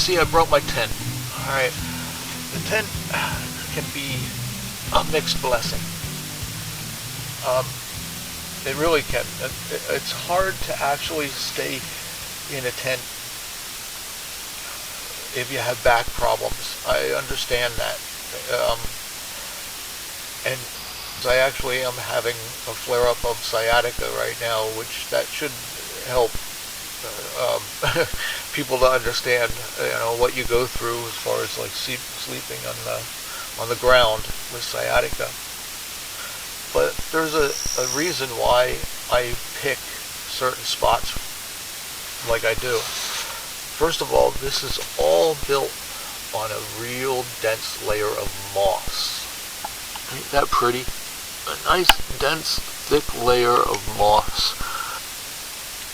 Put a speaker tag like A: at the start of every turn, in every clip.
A: see I brought my tent. Alright, the tent can be a mixed blessing. It really can. It's hard to actually stay in a tent if you have back problems. I understand that. And I actually am having a flare-up of sciatica right now, which that should help people to understand, what you go through as far as like sleeping on the ground with sciatica. But there's a reason why I pick certain spots like I do. First of all, this is all built on a real dense layer of moss. Ain't that pretty? A nice, dense, thick layer of moss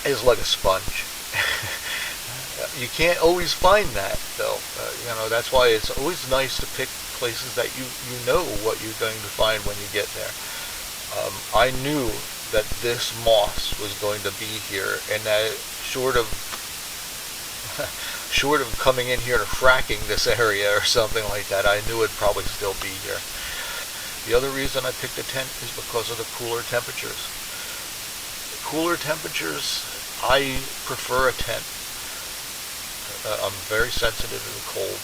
A: is like a sponge. You can't always find that, though. That's why it's always nice to pick places that you know what you're going to find when you get there. I knew that this moss was going to be here, and that short of coming in here and fracking this area or something like that, I knew it'd probably still be here. The other reason I picked a tent is because of the cooler temperatures. Cooler temperatures, I prefer a tent. I'm very sensitive to the cold,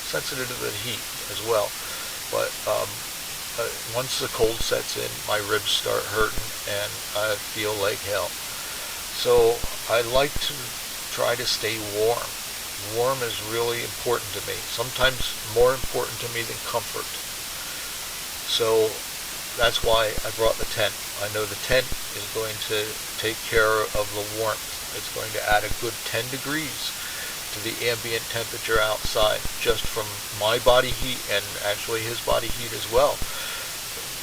A: sensitive to the heat as well. But once the cold sets in, my ribs start hurting and I feel like hell. So I like to try to stay warm. Warm is really important to me, sometimes more important to me than comfort. So that's why I brought the tent. I know the tent is going to take care of the warmth. It's going to add a good 10 degrees to the ambient temperature outside, just from my body heat and actually his body heat as well.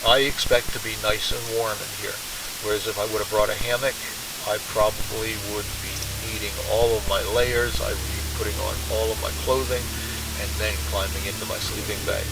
A: I expect to be nice and warm in here. Whereas if I would have brought a hammock, I probably would be needing all of my layers. I would be putting on all of my clothing and then climbing into my sleeping bag.